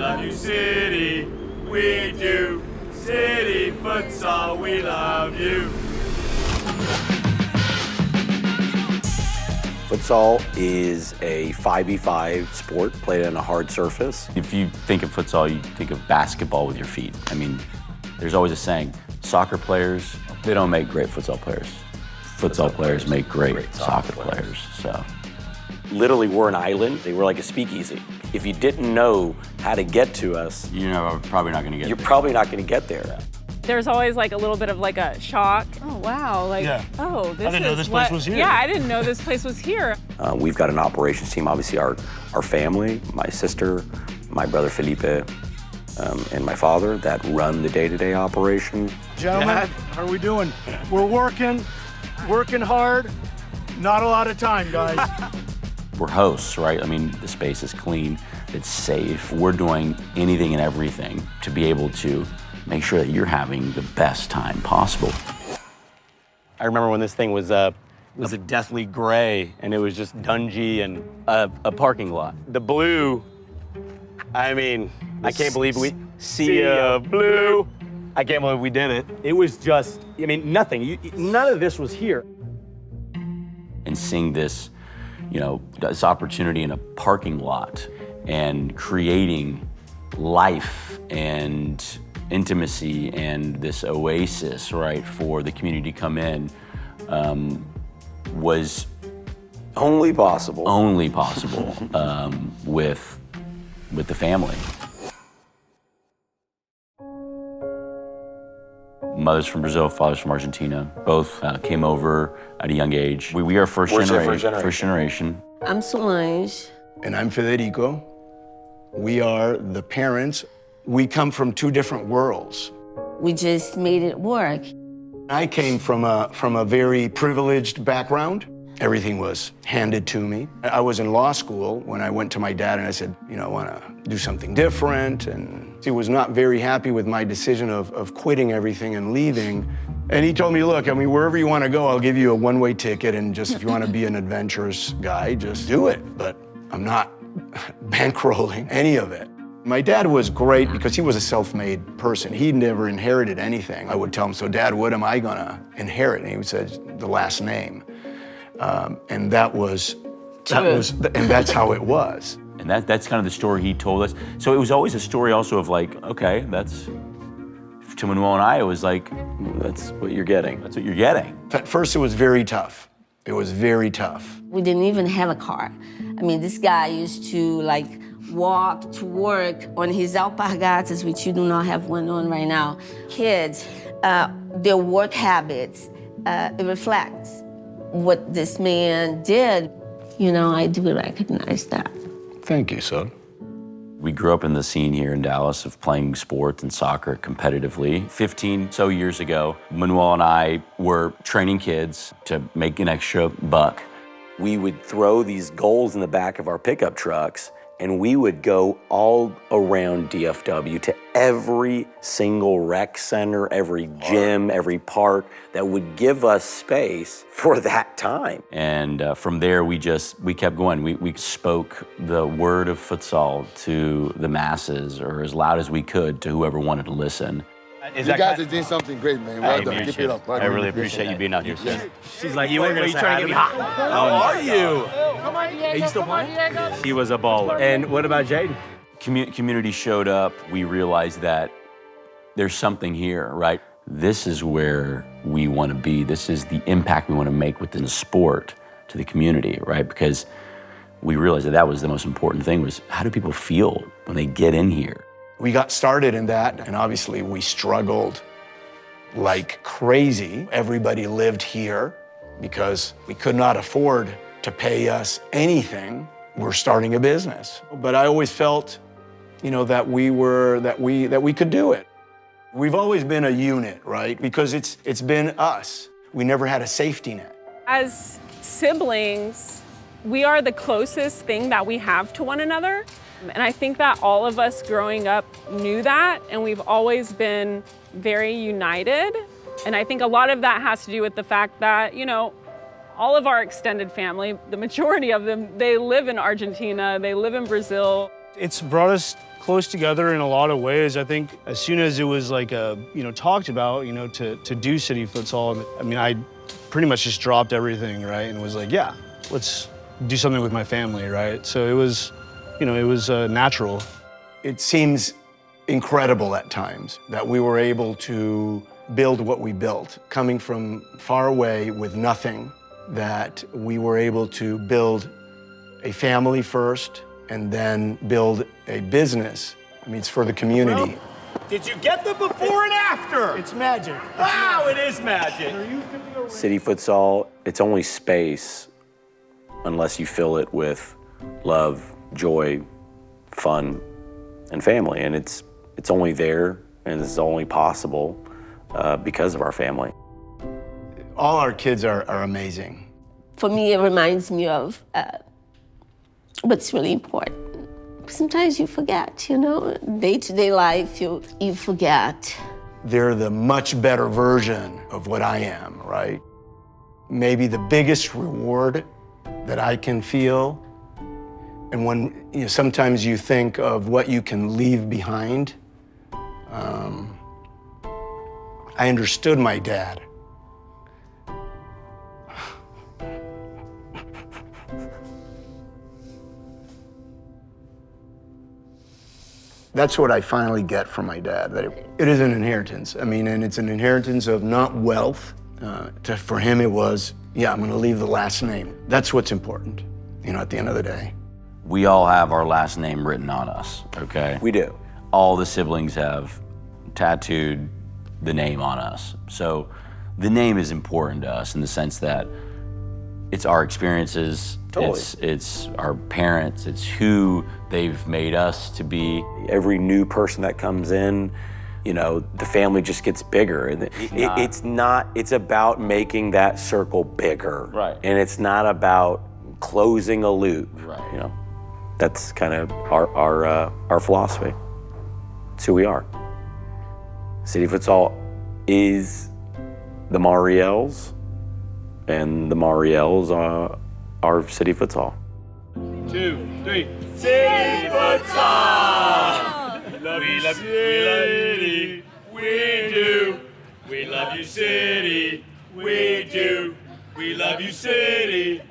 love you, City. We do. City Futsal, we love you. Futsal is a 5v5 sport played on a hard surface. If you think of futsal, you think of basketball with your feet. I mean, there's always a saying, soccer players, they don't make great futsal players. Futsal players make great soccer players, so. Literally, we're an island. They were like a speakeasy. If you didn't know how to get to us, you're probably not gonna get you're there. probably not gonna get there. There's always like a little bit of like a shock. Oh, wow, like, oh, this I didn't know this place was here. Yeah, I didn't know this place was here. We've got an operations team, obviously our family, my sister, my brother Felipe, and my father that run the day-to-day operation. Gentlemen, how are we doing? We're working hard. Not a lot of time, guys. We're hosts, right? I mean, the space is clean, it's safe. We're doing anything and everything to be able to make sure that you're having the best time possible. I remember when this thing was a deathly gray, and it was just dungy and a parking lot. The blue, I mean, I can't believe we see blue. I can't believe we did it. It was just, I mean, nothing. None of this was here. And seeing this, this opportunity in a parking lot and creating life and intimacy and this oasis, right, for the community to come in was only possible with the family. Mother's from Brazil, father's from Argentina. Both came over at a young age. We are first generation. I'm Solange. And I'm Federico. We are the parents. We come from two different worlds. We just made it work. I came from a very privileged background. Everything was handed to me. I was in law school when I went to my dad and I said, I want to do something different. And he was not very happy with my decision of quitting everything and leaving. And he told me, look, I mean, wherever you want to go, I'll give you a one-way ticket. And just if you want to be an adventurous guy, just do it. But I'm not bankrolling any of it. My dad was great because he was a self-made person. He never inherited anything. I would tell him, so Dad, what am I gonna inherit? And he would say, the last name. And that's how it was. And that's kind of the story he told us. So it was always a story also of like, okay, that's, to Manuel and I, it was like, that's what you're getting. That's what you're getting. At first, it was very tough. It was very tough. We didn't even have a car. I mean, this guy used to walk to work on his alpargatas, which you do not have one on right now. Kids, their work habits, it reflects what this man did. I do recognize that. Thank you, son. We grew up in the scene here in Dallas of playing sports and soccer competitively. 15 so years ago, Manuel and I were training kids to make an extra buck. We would throw these goals in the back of our pickup trucks, and we would go all around DFW to every single rec center, every gym, every park that would give us space for that time. And from there, we kept going. We spoke the word of futsal to the masses, or as loud as we could to whoever wanted to listen. You guys are doing something great, man. Well done. Keep it up. I really appreciate you being out here, sir. She's like, you were trying to get me hot. How are you? Are you still playing? He was a baller. And what about Jaden? Community showed up. We realized that there's something here, right? This is where we want to be. This is the impact we want to make within the sport to the community, right? Because we realized that was the most important thing, was how do people feel when they get in here? We got started in that, and obviously we struggled like crazy. Everybody lived here because we could not afford to pay us anything. We're starting a business. But I always felt, that we could do it. We've always been a unit, right? Because it's been us. We never had a safety net. As siblings, we are the closest thing that we have to one another. And I think that all of us growing up knew that, and we've always been very united. And I think a lot of that has to do with the fact that, all of our extended family, the majority of them, they live in Argentina, they live in Brazil. It's brought us close together in a lot of ways. I think as soon as it was like, talked about, to do City Futsal, I mean, I pretty much just dropped everything, right? And was like, yeah, let's do something with my family, right? So it was, natural. It seems incredible at times that we were able to build what we built, coming from far away with nothing, that we were able to build a family first and then build a business. I mean, it's for the community. Did you get the before and after? It's magic. Wow, it is magic. City Futsal, it's only space unless you fill it with love, joy, fun, and family. And it's only there, and it's only possible because of our family. All our kids are amazing. For me, it reminds me of what's really important. Sometimes you forget, day-to-day life, you forget. They're the much better version of what I am, right? Maybe the biggest reward that I can feel, and when sometimes you think of what you can leave behind, I understood my dad. That's what I finally get from my dad, that it is an inheritance. I mean, and it's an inheritance of not wealth. For him it was, I'm gonna leave the last name. That's what's important, at the end of the day. We all have our last name written on us, okay? We do. All the siblings have tattooed the name on us. So the name is important to us in the sense that it's our experiences, Totally. it's our parents, it's who they've made us to be. Every new person that comes in, the family just gets bigger. And it's about making that circle bigger. Right. And it's not about closing a loop. Right. That's kind of our philosophy. It's who we are. City Futsal is the Mariels, and the Mariels are City Futsal. 2, 3. City Futsal! We love City. We do. We love you, City. We do. We love you, City.